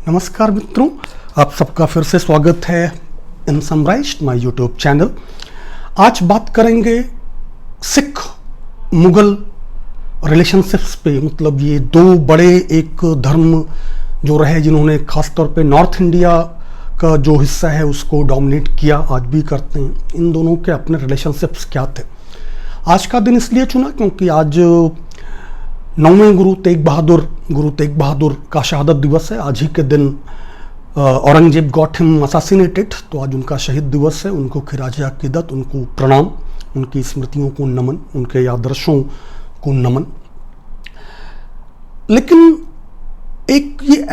नमस्कार मित्रों, आप सबका फिर से स्वागत है इन समराइज्ड माय यूट्यूब चैनल। आज बात करेंगे सिख मुगल रिलेशनशिप्स पे। मतलब ये दो बड़े एक धर्म जो रहे जिन्होंने खासतौर पे नॉर्थ इंडिया का जो हिस्सा है उसको डोमिनेट किया, आज भी करते हैं। इन दोनों के अपने रिलेशनशिप्स क्या थे। आज का दिन इसलिए चुना क्योंकि आज 9वें गुरु तेग बहादुर का शहादत दिवस है। आज ही के दिन औरंगजेब गॉट हिम असैसिनेटेड, तो आज उनका शहीद दिवस है। उनको खिराज अकीदत, उनको प्रणाम, उनकी स्मृतियों को नमन, उनके आदर्शों को नमन। लेकिन एक ये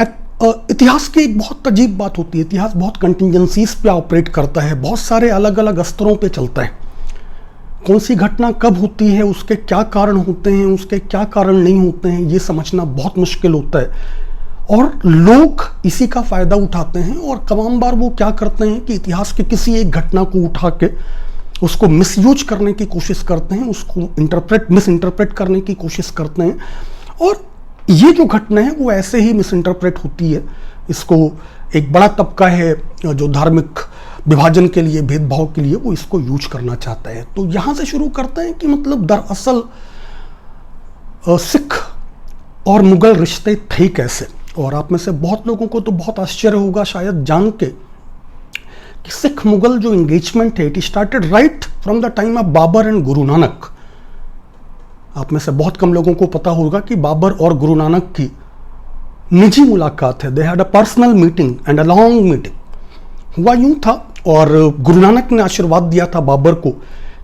इतिहास की एक बहुत अजीब बात होती है। इतिहास बहुत कंटिजेंसीज पे ऑपरेट करता है, बहुत सारे अलग अलग स्तरों पे चलता है। कौन सी घटना कब होती है, उसके क्या कारण होते हैं, उसके क्या कारण नहीं होते हैं, ये समझना बहुत मुश्किल होता है। और लोग इसी का फ़ायदा उठाते हैं और तमाम बार वो क्या करते हैं कि इतिहास की किसी एक घटना को उठा के उसको मिसयूज करने की कोशिश करते हैं, उसको मिस इंटरप्रेट करने की कोशिश करते हैं। और ये जो घटना है वो ऐसे ही मिस इंटरप्रेट होती है। इसको एक बड़ा तबका है जो धार्मिक विभाजन के लिए, भेदभाव के लिए, वो इसको यूज करना चाहता है। तो यहाँ से शुरू करते हैं कि मतलब दरअसल सिख और मुगल रिश्ते थे कैसे। और आप में से बहुत लोगों को तो बहुत आश्चर्य होगा शायद जान के कि सिख मुगल जो एंगेजमेंट है it started right from the time of Babur and Guru Nanak. आप में से बहुत कम लोगों को पता होगा कि बाबर और गुरु नानक की निजी मुलाकात है। They had a personal meeting and a long meeting. हुआ यूं था और गुरु नानक ने आशीर्वाद दिया था बाबर को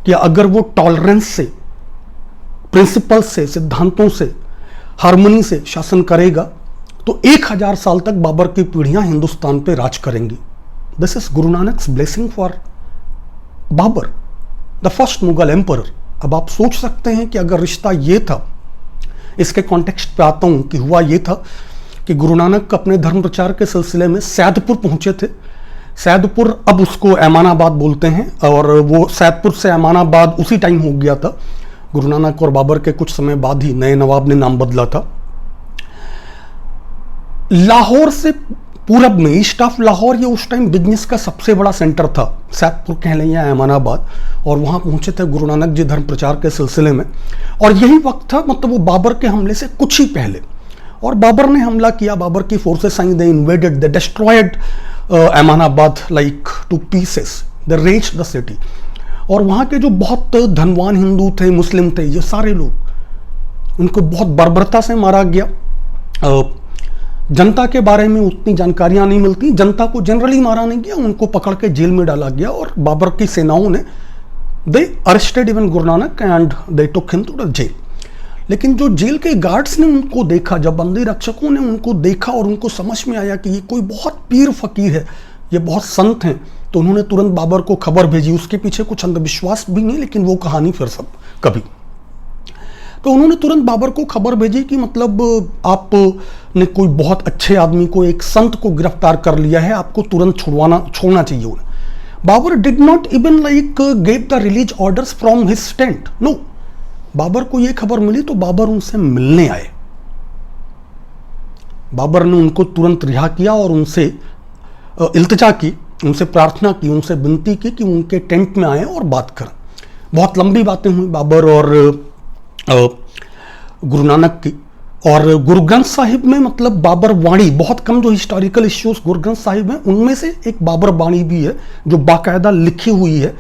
कि अगर वो टॉलरेंस से, प्रिंसिपल से, सिद्धांतों से, हार्मनी से शासन करेगा तो 1000 साल तक बाबर की पीढ़ियां हिंदुस्तान पे राज करेंगी। This is Guru Nanak's blessing for Babur, the first Mughal emperor. अब आप सोच सकते हैं कि अगर रिश्ता ये था, इसके कॉन्टेक्स्ट पे आता हूं कि हुआ ये था कि गुरु नानक अपने धर्म प्रचार के सिलसिले में सैदपुर पहुंचे थे। सैदपुर अब उसको ऐमानाबाद बोलते हैं और वो सैदपुर से ऐमानाबाद उसी टाइम हो गया था। गुरु नानक और बाबर के कुछ समय बाद ही नए नवाब ने नाम बदला था। लाहौर से पूरब में, ईस्ट ऑफ लाहौर, ये उस टाइम बिजनेस का सबसे बड़ा सेंटर था, सैदपुर कह लें या ऐमानाबाद। और वहां पहुंचे थे गुरु नानक जी धर्म प्रचार के सिलसिले में। और यही वक्त था, मतलब वो बाबर के हमले से कुछ ही पहले। और बाबर ने हमला किया, बाबर की फोर्सेस आई, they invaded, they destroyed Eminabad like to pieces, they razed the city. और वहाँ के जो बहुत धनवान हिंदू थे, मुस्लिम थे, ये सारे लोग, उनको बहुत बर्बरता से मारा गया। जनता के बारे में उतनी जानकारियाँ नहीं मिलती, जनता को जनरली मारा नहीं गया, उनको पकड़ के जेल में डाला गया। और बाबर की सेनाओं ने दे arrested even Guru Nanak and they took him to the jail. लेकिन जो जेल के गार्ड्स ने उनको देखा, जब बंदी रक्षकों ने उनको देखा और उनको समझ में आया कि ये कोई बहुत पीर फकीर है, ये बहुत संत हैं, तो उन्होंने तुरंत बाबर को खबर भेजी। उसके पीछे कुछ अंधविश्वास भी नहीं, लेकिन वो कहानी फिर सब कभी। तो उन्होंने तुरंत बाबर को खबर भेजी कि मतलब आपने कोई बहुत अच्छे आदमी को, एक संत को गिरफ्तार कर लिया है, आपको तुरंत छोड़ना चाहिए उन्हें। Babur did not even like gave the release orders from his tent, no. Babur को यह खबर मिली तो बाबर उनसे मिलने आए। बाबर ने उनको तुरंत रिहा किया और उनसे इल्तिजा की, उनसे प्रार्थना की, उनसे विनती की कि उनके टेंट में आए और बात करें। बहुत लंबी बातें हुई बाबर और गुरु नानक की। और गुरु ग्रंथ साहिब में, मतलब बाबर वाणी, बहुत कम जो हिस्टोरिकल इश्यूज गुरु ग्रंथ साहिब में, उनमें से एक बाबर वाणी भी है जो बाकायदा लिखी हुई है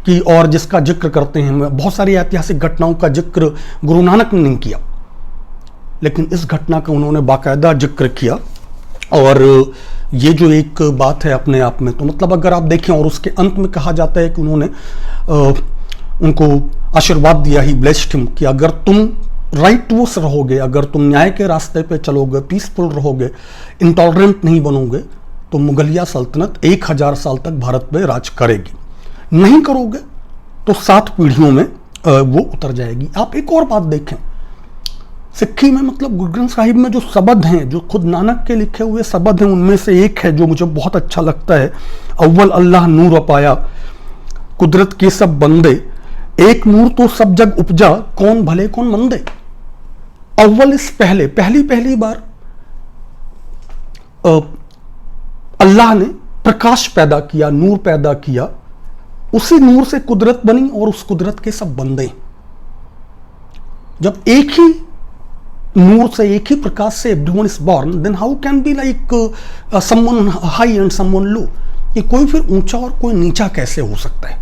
कि, और जिसका जिक्र करते हैं। बहुत सारी ऐतिहासिक घटनाओं का जिक्र गुरु नानक ने नहीं किया, लेकिन इस घटना का उन्होंने बाकायदा जिक्र किया। और ये जो एक बात है अपने आप में, तो मतलब अगर आप देखें, और उसके अंत में कहा जाता है कि उन्होंने उनको आशीर्वाद दिया ही, ब्लेस्ड हिम, कि अगर तुम राइटवस रहोगे, अगर तुम न्याय के रास्ते पे चलोगे, पीसफुल रहोगे, इंटॉलरेंट नहीं बनोगे, तो मुगलिया सल्तनत 1000 साल तक भारत पे राज करेगी। नहीं करोगे तो 7 पीढ़ियों में वो उतर जाएगी। आप एक और बात देखें, सिक्खी में, मतलब गुरु ग्रंथ साहिब में जो शब्द हैं, जो खुद नानक के लिखे हुए शब्द हैं, उनमें से एक है जो मुझे बहुत अच्छा लगता है। अव्वल अल्लाह नूर अपाया, कुदरत के सब बंदे, एक नूर तो सब जग उपजा, कौन भले कौन मंदे। अव्वल इस पहले, पहली बार अल्लाह ने प्रकाश पैदा किया, नूर पैदा किया, उसी नूर से कुदरत बनी और उस कुदरत के सब बंदे। जब एक ही नूर से, एक ही प्रकाश से everyone is born, then how can be like someone high and someone low? कि कोई फिर ऊंचा और कोई नीचा कैसे हो सकता है?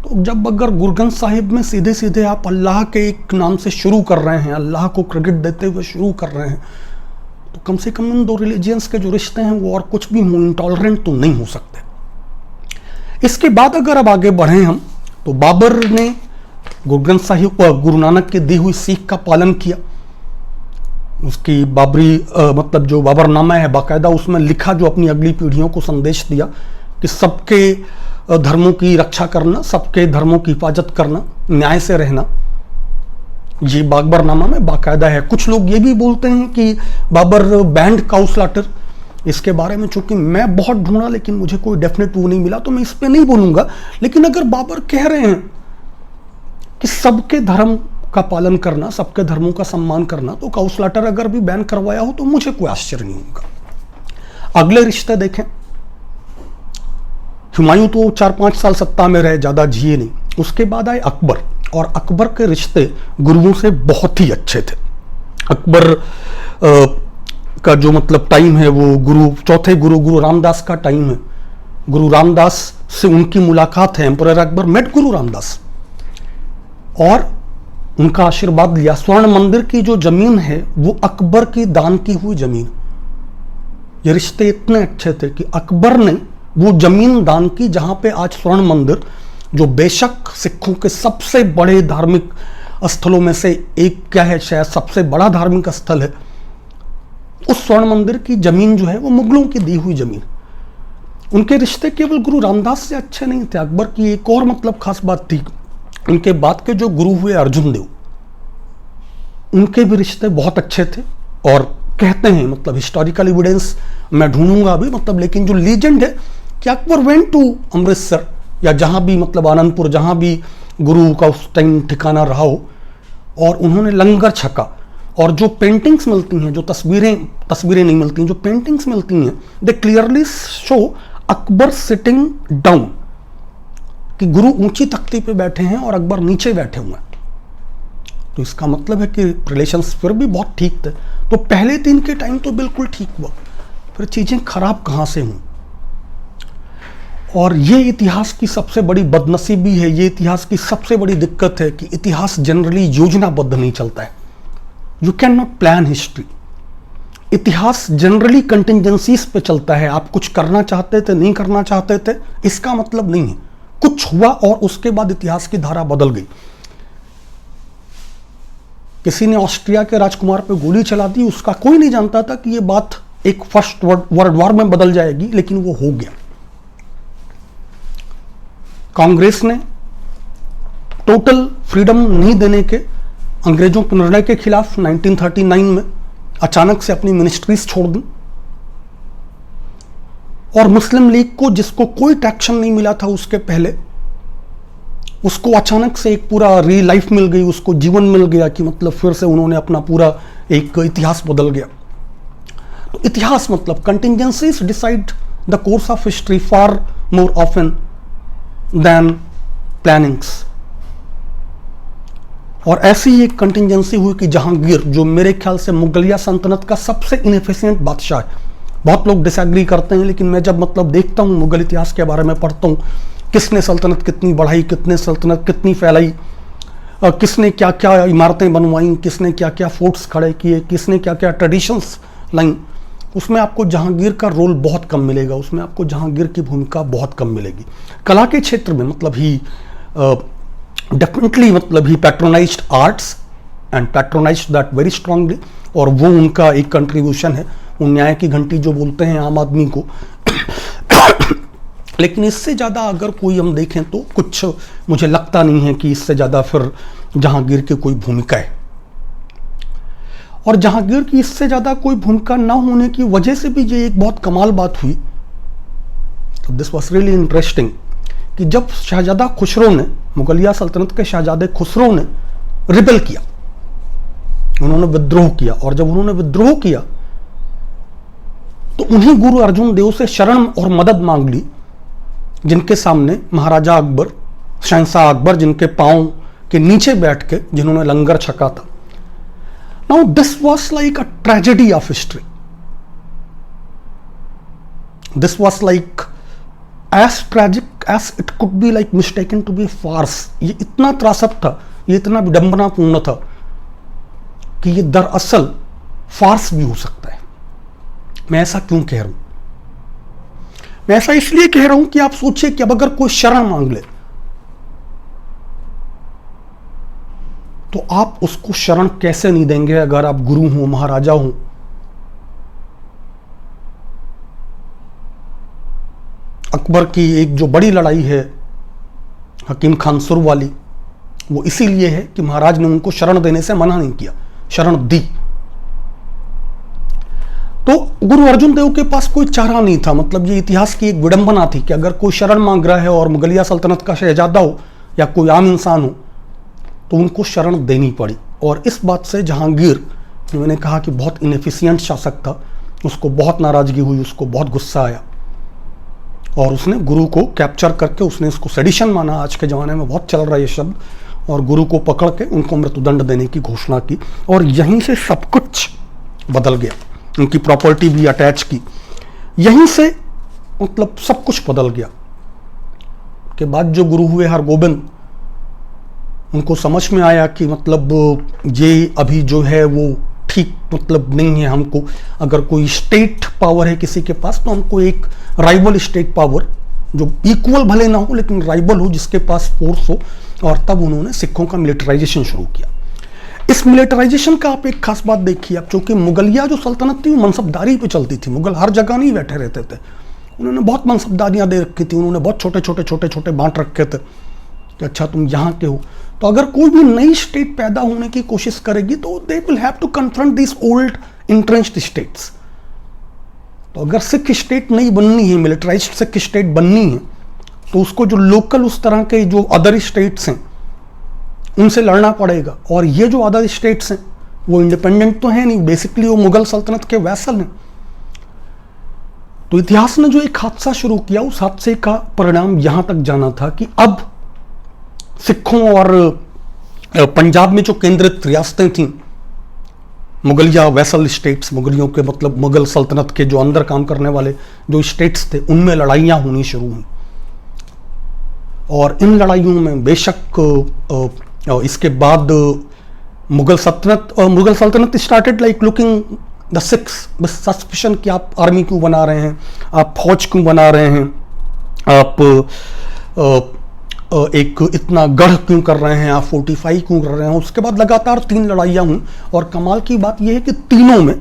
तो जब अगर गुरु ग्रंथ साहिब में सीधे सीधे आप अल्लाह के एक नाम से शुरू कर रहे हैं, अल्लाह को क्रेडिट देते हुए शुरू कर रहे हैं, तो कम से कम इन दो रिलीजियंस के जो रिश्ते हैं वो और कुछ भी इंटॉलरेंट तो नहीं हो सकते। इसके बाद अगर अब आगे बढ़े हम, तो बाबर ने गुरु ग्रंथ साहिब, गुरु नानक के दी हुई सीख का पालन किया। उसकी बाबरी मतलब जो बाबरनामा है बाकायदा, उसमें लिखा, जो अपनी अगली पीढ़ियों को संदेश दिया कि सबके धर्मों की रक्षा करना, सबके धर्मों की हिफाजत करना, न्याय से रहना, ये बाबरनामा में बाकायदा है। कुछ लोग ये भी बोलते हैं कि बाबर बैंड काउ स्लॉटर। इसके बारे में चूंकि मैं बहुत ढूंढा लेकिन मुझे कोई डेफिनेट वो नहीं मिला, तो मैं इस पे नहीं बोलूंगा। लेकिन अगर बाबर कह रहे हैं कि सबके धर्म का पालन करना, सबके धर्मों का सम्मान करना, तो काउ स्लॉटर अगर भी बैन करवाया हो तो मुझे कोई आश्चर्य नहीं होगा। अगले रिश्ते देखें, हुमायूं तो 4-5 साल सत्ता में रहे, ज्यादा जिए नहीं। उसके बाद आए अकबर, और अकबर के रिश्ते गुरुओं से बहुत ही अच्छे थे। अकबर का जो मतलब टाइम है वो चौथे गुरु रामदास का टाइम है। गुरु रामदास से उनकी मुलाकात है, एम्परर अकबर मेट गुरु रामदास और उनका आशीर्वाद लिया। स्वर्ण मंदिर की जो जमीन है वो अकबर की दान की हुई जमीन। ये रिश्ते इतने अच्छे थे कि अकबर ने वो जमीन दान की जहां पे आज स्वर्ण मंदिर, जो बेशक सिखों के सबसे बड़े धार्मिक स्थलों में से एक, क्या है, शायद सबसे बड़ा धार्मिक स्थल है, उस स्वर्ण मंदिर की जमीन जो है वो मुगलों की दी हुई जमीन। उनके रिश्ते केवल गुरु रामदास से अच्छे नहीं थे। अकबर की एक और मतलब खास बात थी, उनके बाद के जो गुरु हुए अर्जुन देव, उनके भी रिश्ते बहुत अच्छे थे। और कहते हैं, मतलब हिस्टोरिकल एविडेंस मैं ढूंढूंगा अभी, मतलब लेकिन जो लीजेंड है कि अकबर वेंट टू अमृतसर या जहां भी, मतलब आनंदपुर, जहां भी गुरु का उस टाइम ठिकाना रहा हो, और उन्होंने लंगर छका। और जो पेंटिंग्स मिलती हैं, जो तस्वीरें नहीं मिलती हैं, जो पेंटिंग्स मिलती हैं, they clearly show Akbar sitting down, कि गुरु ऊंची तख्ती पे बैठे हैं और अकबर नीचे बैठे हुए हैं। तो इसका मतलब है कि रिलेशंस फिर भी बहुत ठीक थे। तो पहले दिन के टाइम तो बिल्कुल ठीक हुआ, फिर चीजें खराब कहां से हुई। और ये इतिहास की सबसे बड़ी बदनसीबी है, ये इतिहास की सबसे बड़ी दिक्कत है कि इतिहास जनरली योजनाबद्ध नहीं चलता है। You can not plan history. इतिहास जनरली कंटिजेंसीज पे चलता है। आप कुछ करना चाहते थे, नहीं करना चाहते थे, इसका मतलब नहीं है। कुछ हुआ और उसके बाद इतिहास की धारा बदल गई। किसी ने ऑस्ट्रिया के राजकुमार पे गोली चला दी, उसका कोई नहीं जानता था कि ये बात एक फर्स्ट वर्ल्ड वॉर में बदल जाएगी, लेकिन वो हो गया। कांग्रेस ने टोटल फ्रीडम नहीं देने के अंग्रेजों के निर्णय के खिलाफ 1939 में अचानक से अपनी मिनिस्ट्रीज छोड़ दी। और मुस्लिम लीग को, जिसको कोई ट्रैक्शन नहीं मिला था उसके पहले, उसको अचानक से एक पूरा री लाइफ मिल गई, उसको जीवन मिल गया, कि मतलब फिर से उन्होंने अपना पूरा एक इतिहास बदल गया। तो इतिहास मतलब contingencies decide the course of history far more often than plannings. और ऐसी ही एक कंटिजेंसी हुई कि जहांगीर, जो मेरे ख्याल से मुगलिया सल्तनत का सबसे इनएफिशिएंट बादशाह है। बहुत लोग डिसएग्री करते हैं, लेकिन मैं जब मतलब देखता हूँ, मुगल इतिहास के बारे में पढ़ता हूँ, किसने सल्तनत कितनी बढ़ाई, कितने सल्तनत कितनी फैलाई, किसने क्या क्या इमारतें बनवाई, किसने क्या क्या फोर्ट्स खड़े किए, किसने क्या क्या ट्रेडिशंस लाई, उसमें आपको जहांगीर का रोल बहुत कम मिलेगा, उसमें आपको जहांगीर की भूमिका बहुत कम मिलेगी। कला के क्षेत्र में मतलब ही डेफिनेटली मतलब ही patronized arts and patronized that very strongly, और वो उनका एक कंट्रीब्यूशन है। वो न्याय की घंटी जो बोलते हैं आम आदमी को। लेकिन इससे ज़्यादा अगर कोई हम देखें तो कुछ मुझे लगता नहीं है कि इससे ज़्यादा फिर जहांगीर की कोई भूमिका है। और जहांगीर की इससे ज़्यादा कोई भूमिका ना होने की वजह से भी ये एक बहुत कमाल बात हुई। तो दिस वॉज रियली इंटरेस्टिंग कि जब शहजादा खुसरो ने, मुगलिया सल्तनत के शहजादे खुसरो ने रिबेल किया, उन्होंने विद्रोह किया, और जब उन्होंने विद्रोह किया तो उन्हीं गुरु अर्जुन देव से शरण और मदद मांग ली जिनके सामने महाराजा अकबर, शहंशाह अकबर, जिनके पांव के नीचे बैठ के जिन्होंने लंगर छका था. Now this was like a tragedy of history. This was like as tragic as it could be like mistaken to be farce. ये इतना त्रासद था, ये इतना विडंबनापूर्ण था कि ये दरअसल फार्स भी हो सकता है. मैं ऐसा क्यों कह रहा हूं? मैं ऐसा इसलिए कह रहा हूं कि आप सोचिए कि अब अगर कोई शरण मांग ले तो आप उसको शरण कैसे नहीं देंगे अगर आप गुरु हो, महाराजा हो. अकबर की एक जो बड़ी लड़ाई है हकीम खान सुर वाली, वो इसीलिए है कि महाराज ने उनको शरण देने से मना नहीं किया, शरण दी. तो गुरु अर्जुन देव के पास कोई चारा नहीं था. मतलब ये इतिहास की एक विडंबना थी कि अगर कोई शरण मांग रहा है और मुगलिया सल्तनत का शहजादा हो या कोई आम इंसान हो तो उनको शरण देनी पड़ी. और इस बात से जहांगीर, जो मैंने कहा कि बहुत इनएफिशिएंट शासक था, उसको बहुत नाराजगी हुई, उसको बहुत गुस्सा आया और उसने गुरु को कैप्चर करके उसने इसको सेडिशन माना. आज के ज़माने में बहुत चल रहा है ये शब्द. और गुरु को पकड़ के उनको मृत्युदंड देने की घोषणा की. और यहीं से सब कुछ बदल गया. उनकी प्रॉपर्टी भी अटैच की. यहीं से मतलब सब कुछ बदल गया. के बाद जो गुरु हुए हरगोबिंद, उनको समझ में आया कि मतलब ये अभी जो है वो ठीक मतलब नहीं है. हमको अगर कोई स्टेट पावर है किसी के पास तो हमको एक राइवल स्टेट पावर जो इक्वल भले ना हो लेकिन राइवल हो, जिसके पास फोर्स हो. और तब उन्होंने सिखों का मिलिटराइजेशन शुरू किया. इस मिलिटराइजेशन का आप एक खास बात देखिए. अब चूंकि मुगलिया जो सल्तनत थी वो मनसबदारी पे चलती थी. मुगल हर जगह नहीं बैठे रहते थे. उन्होंने बहुत मनसबदारियां दे रखी थी. उन्होंने बहुत छोटे छोटे बांट रखे थे कि अच्छा तुम यहाँ के हो. तो अगर कोई भी नई स्टेट पैदा होने की कोशिश करेगी तो they will have to confront this old entrenched states. तो अगर सिख स्टेट नहीं बननी है, मिलिटराइज्ड सिख स्टेट बननी है, तो उसको जो लोकल उस तरह के जो अदर स्टेट्स हैं उनसे लड़ना पड़ेगा. और ये जो अदर स्टेट्स हैं वो इंडिपेंडेंट तो है नहीं, बेसिकली वो मुगल सल्तनत के वैसल हैं. तो इतिहास ने जो एक हादसा शुरू किया, उस हादसे का परिणाम यहां तक जाना था कि अब सिखों और पंजाब में जो केंद्रित रियासतें थीं, मुगलिया वैसल स्टेट्स, मुगलियों के मतलब मुगल सल्तनत के जो अंदर काम करने वाले जो स्टेट्स थे, उनमें लड़ाइयाँ होनी शुरू हुई. और इन लड़ाइयों में बेशक इसके बाद मुगल सल्तनत started like looking the six बस सस्पिशन कि आप आर्मी क्यों बना रहे हैं, आप फौज क्यों बना रहे हैं, आप एक इतना गढ़ क्यों कर रहे हैं, आप फोर्टिफाई क्यों कर रहे हैं. उसके बाद लगातार 3 लड़ाइयाँ हुई. और कमाल की बात यह है कि तीनों में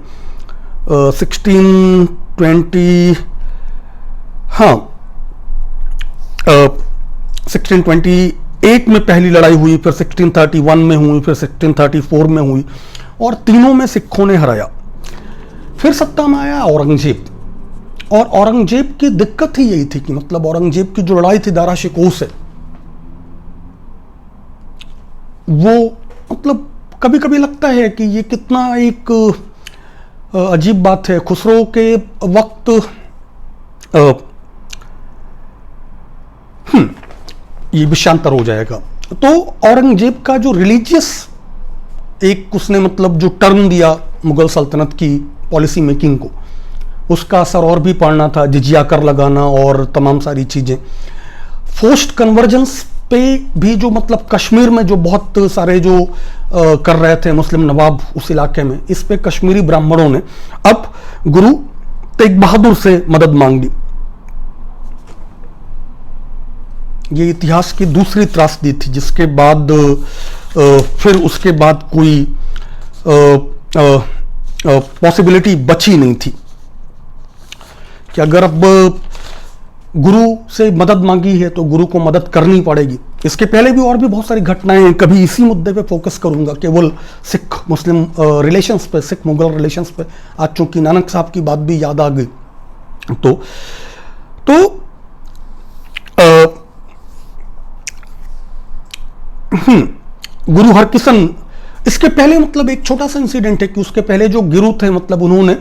1628 में पहली लड़ाई हुई, फिर 1631 में हुई, फिर 1634 में हुई. और तीनों में सिखों ने हराया. फिर सत्ता में आया औरंगजेब. और औरंगजेब की दिक्कत ही यही थी कि मतलब औरंगजेब की जो लड़ाई थी दारा शिकोह से, वो मतलब कभी कभी लगता है कि ये कितना एक अजीब बात है. खुसरो के वक्त ये विषयांतर हो जाएगा. तो औरंगजेब का जो रिलीजियस एक उसने मतलब जो टर्म दिया मुगल सल्तनत की पॉलिसी मेकिंग को, उसका असर और भी पड़ना था. जिजिया कर लगाना और तमाम सारी चीजें. फोर्स्ड कन्वर्जेंस पे भी जो मतलब कश्मीर में जो बहुत सारे जो कर रहे थे मुस्लिम नवाब उस इलाके में, इस पे कश्मीरी ब्राह्मणों ने अब गुरु तेग बहादुर से मदद मांग ली. ये इतिहास की दूसरी त्रासदी थी, जिसके बाद फिर उसके बाद कोई पॉसिबिलिटी बची नहीं थी कि अगर अब गुरु से मदद मांगी है तो गुरु को मदद करनी पड़ेगी. इसके पहले भी और भी बहुत सारी घटनाएं हैं. कभी इसी मुद्दे पे फोकस करूंगा, केवल सिख मुस्लिम रिलेशंस पे, सिख मुगल रिलेशंस पे. आज चूंकि नानक साहब की बात भी याद आ गई तो गुरु हरकिशन इसके पहले मतलब एक छोटा सा इंसिडेंट है कि उसके पहले जो गुरु थे मतलब उन्होंने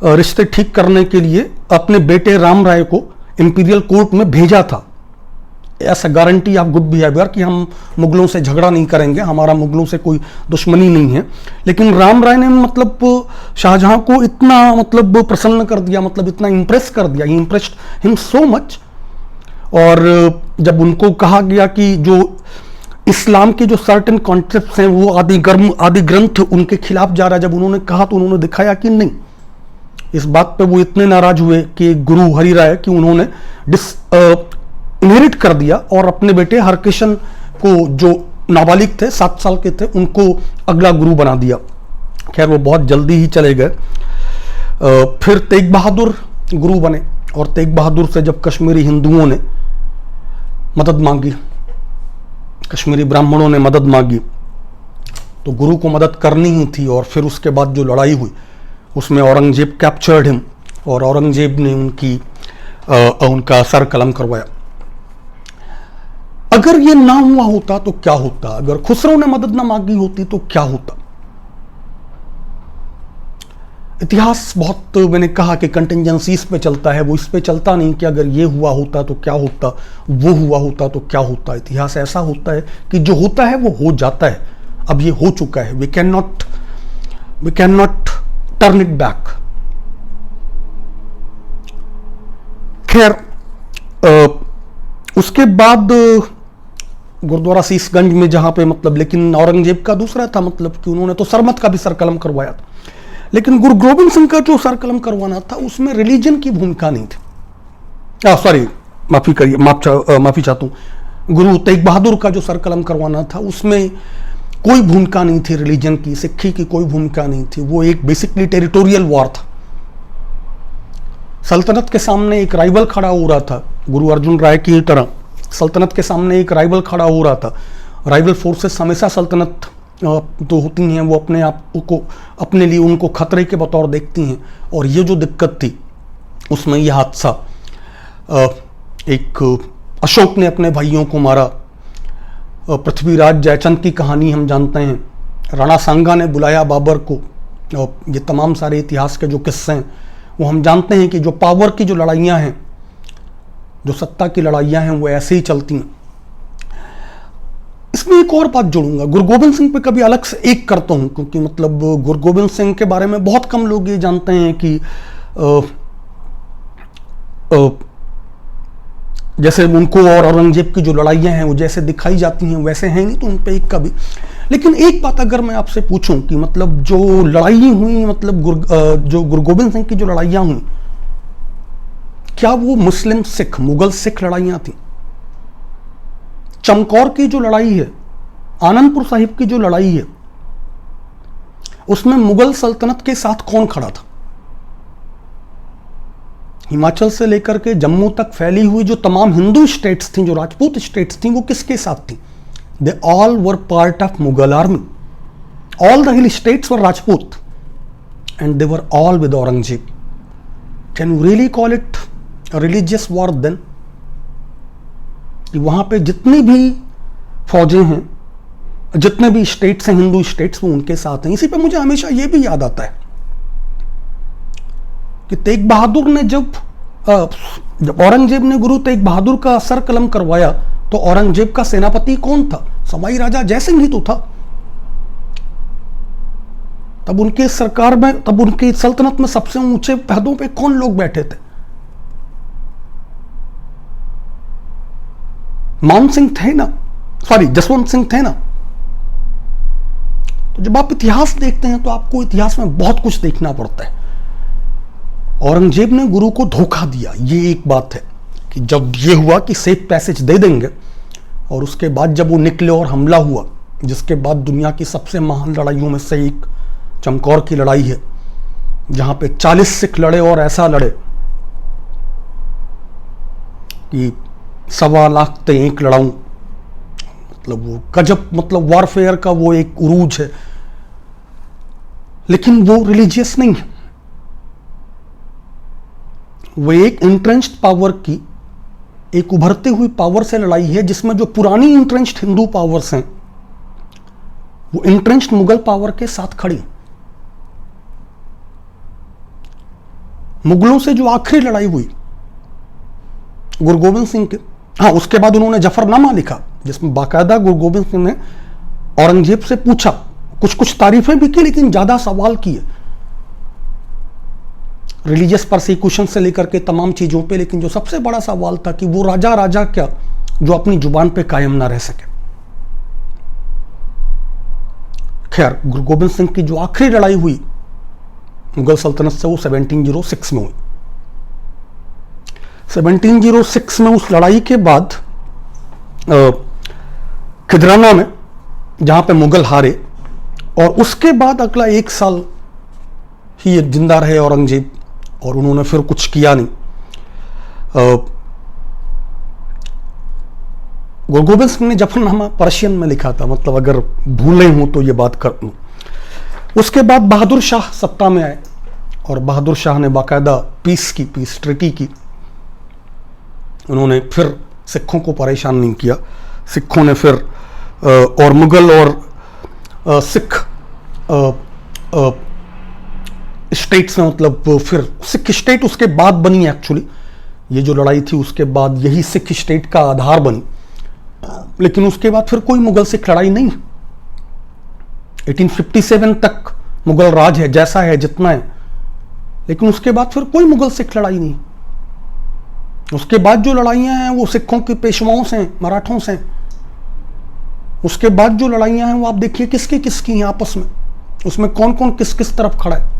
रिश्ते ठीक करने के लिए अपने बेटे राम राय को इंपीरियल कोर्ट में भेजा था, ऐसा गारंटी ऑफ गुड बिहेवियर कि हम मुगलों से झगड़ा नहीं करेंगे, हमारा मुगलों से कोई दुश्मनी नहीं है। लेकिन राम राय ने मतलब शाहजहां को इतना मतलब प्रसन्न कर दिया, मतलब इतना इंप्रेस कर दिया, ही इंप्रेस्ड हिम सो मच। और जब उनको कहा गया कि जो इस्लाम के जो सर्टेन कॉन्सेप्ट्स हैं वो आदि ग्रंथ उनके खिलाफ जा रहा है, जब उन्होंने कहा तो उन्होंने दिखाया कि नहीं। इस बात पे वो इतने नाराज हुए कि गुरु हरि राय कि उन्होंने इनहेरिट कर दिया और अपने बेटे हरकिशन को, जो नाबालिग थे 7 साल के थे, उनको अगला गुरु बना दिया। खैर वो बहुत जल्दी ही चले गए। फिर तेग बहादुर गुरु बने और तेग बहादुर से जब कश्मीरी हिंदुओं ने मदद मांगी, कश्मीरी ब्राह्मणों ने मदद मांगी, तो गुरु को मदद करनी ही थी। और फिर उसके बाद जो लड़ाई हुई उसमें औरंगजेब कैप्चर्ड हिम और औरंगजेब ने उनका सर कलम करवाया। अगर ये ना हुआ होता तो क्या होता, अगर खुसरो ने मदद ना मांगी होती तो क्या होता। इतिहास बहुत, मैंने कहा कि कंटिंजेंसीज पे चलता है, वो इस पे चलता नहीं कि अगर ये हुआ होता तो क्या होता, वो हुआ होता तो क्या होता। इतिहास ऐसा होता है कि जो होता है वो हो जाता है, अब ये हो चुका है, we can not turn it back. खैर उसके बाद गुरुद्वारा शीशगंज में जहां पे मतलब, लेकिन औरंगजेब का दूसरा था, मतलब कि उन्होंने तो सरमत का भी सरकलम करवाया था, लेकिन गुरु गोविंद सिंह का जो सरकलम करवाना था उसमें रिलीजन की भूमिका नहीं थी। सॉरी, माफी चाहता हूं। गुरु तेग बहादुर का जो सरकलम करवाना था उसमें कोई भूमिका नहीं थी रिलीजन की, सिक्खी की कोई भूमिका नहीं थी। वो एक बेसिकली टेरिटोरियल वॉर था। सल्तनत के सामने एक राइवल खड़ा हो रहा था, गुरु अर्जुन राय की तरह सल्तनत के सामने एक राइवल खड़ा हो रहा था। राइवल फोर्सेस हमेशा सल्तनत तो होती हैं, वो अपने आप को, अपने लिए उनको खतरे के बतौर देखती हैं। और ये जो दिक्कत थी उसमें यह हादसा, एक अशोक ने अपने भाइयों को मारा, पृथ्वीराज जयचंद की कहानी हम जानते हैं, राणा सांगा ने बुलाया बाबर को, ये तमाम सारे इतिहास के जो किस्से हैं वो हम जानते हैं कि जो पावर की जो लड़ाइयाँ हैं, जो सत्ता की लड़ाइयाँ हैं, वो ऐसे ही चलती हैं। इसमें एक और बात जोड़ूंगा, गुरु गोविंद सिंह पे कभी अलग से एक करता हूं, क्योंकि मतलब गुरु गोविंद सिंह के बारे में बहुत कम लोग ये जानते हैं कि जैसे उनको और औरंगजेब की जो लड़ाइयाँ हैं वो जैसे दिखाई जाती हैं वैसे हैं नहीं, तो उन पे एक कभी। लेकिन एक बात अगर मैं आपसे पूछूं कि मतलब जो लड़ाई हुई, मतलब जो गुरु गोविंद सिंह की जो लड़ाइयाँ हुई, क्या वो मुस्लिम सिख, मुगल सिख लड़ाइयाँ थी? चमकौर की जो लड़ाई है, आनंदपुर साहिब की जो लड़ाई है, उसमें मुगल सल्तनत के साथ कौन खड़ा था? हिमाचल से लेकर के जम्मू तक फैली हुई जो तमाम हिंदू स्टेट्स थी, जो राजपूत स्टेट्स थी, वो किसके साथ थी? They all were part of Mughal army. All the hill states were Rajput and they were all with Aurangzeb. Can you really call it religious war then? कि वहां पे जितनी भी फौजें हैं, जितने भी स्टेट्स हैं, हिंदू स्टेट्स, वो उनके साथ हैं। इसी पे मुझे हमेशा ये भी याद आता है कि तेग बहादुर ने जब औरंगजेब ने गुरु तेग बहादुर का सर कलम करवाया तो औरंगजेब का सेनापति कौन था? सवाई राजा जयसिंह ही तो था। तब उनके सरकार में, तब उनकी सल्तनत में सबसे ऊंचे पदों पे कौन लोग बैठे थे? मान सिंह थे ना, सॉरी जसवंत सिंह थे ना। तो जब आप इतिहास देखते हैं तो आपको इतिहास में बहुत कुछ देखना पड़ता है। औरंगजेब ने गुरु को धोखा दिया, ये एक बात है कि जब ये हुआ कि सेफ पैसेज दे देंगे, और उसके बाद जब वो निकले और हमला हुआ, जिसके बाद दुनिया की सबसे महान लड़ाइयों में से एक चमकौर की लड़ाई है, जहां पे 40 सिख लड़े और ऐसा लड़े कि 1.25 लाख ते एक लड़ाऊं। मतलब वो गजब, मतलब वॉरफेयर का वो एक उरूज है, लेकिन वो रिलीजियस नहीं है। वो एक इंट्रेंच्ड पावर की, एक उभरते हुई पावर से लड़ाई है, जिसमें जो पुरानी इंट्रेंच्ड हिंदू पावर्स हैं वो इंट्रेंच्ड मुगल पावर के साथ खड़ी। मुगलों से जो आखिरी लड़ाई हुई गुरु गोविंद सिंह के, हाँ उसके बाद उन्होंने जफरनामा लिखा जिसमें बाकायदा गुरु गोविंद सिंह ने औरंगजेब से पूछा, कुछ कुछ तारीफें भी की लेकिन ज्यादा सवाल किए रिलीजियस परसिक्यूशन से लेकर के तमाम चीजों पे, लेकिन जो सबसे बड़ा सवाल था कि वो राजा क्या जो अपनी जुबान पे कायम ना रह सके। खैर गुरु गोविंद सिंह की जो आखिरी लड़ाई हुई मुगल सल्तनत से वो 1706 में हुई। 1706 में उस लड़ाई के बाद खिदराना में जहां पे मुगल हारे, और उसके बाद अगला 1 साल ही जिंदा रहे औरंगजेब और उन्होंने फिर कुछ किया नहीं। गुरु गोविंद सिंह ने जफरनामा पर्शियन में लिखा था, मतलब अगर भूले हूं तो ये बात कर दूं। उसके बाद बहादुर शाह सत्ता में आए और बहादुर शाह ने बाकायदा पीस ट्रीटी की। उन्होंने फिर सिखों को परेशान नहीं किया। सिखों ने फिर और मुगल और सिख स्टेट्स में, मतलब फिर सिख स्टेट उसके बाद बनी एक्चुअली। ये जो लड़ाई थी उसके बाद यही सिख स्टेट का आधार बनी, लेकिन उसके बाद फिर कोई मुगल सिख लड़ाई नहीं। 1857 तक मुगल राज है, जैसा है जितना है, लेकिन उसके बाद फिर कोई मुगल सिख लड़ाई नहीं। उसके बाद जो लड़ाइयां हैं वो सिखों के पेशवाओं से, मराठों से। उसके बाद जो लड़ाइयां हैं वो आप देखिए किसकी किसकी हैं आपस में, उसमें कौन कौन किस किस तरफ खड़ा है।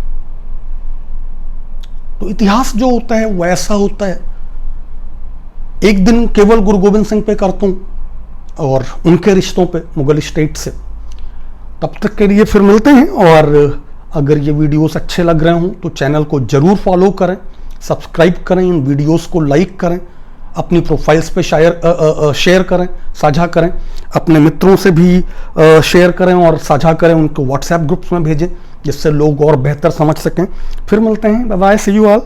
तो इतिहास जो होता है वो ऐसा होता है। एक दिन केवल गुरु गोविंद सिंह पे करता हूं और उनके रिश्तों पे मुगल स्टेट से। तब तक के लिए फिर मिलते हैं, और अगर ये वीडियोस अच्छे लग रहे हों तो चैनल को जरूर फॉलो करें, सब्सक्राइब करें, इन वीडियोस को लाइक करें, अपनी प्रोफाइल्स पे शेयर करें, साझा करें, अपने मित्रों से भी शेयर करें और साझा करें, उनको व्हाट्सएप ग्रुप्स में भेजें जिससे लोग और बेहतर समझ सकें। फिर मिलते हैं, bye bye, see you all.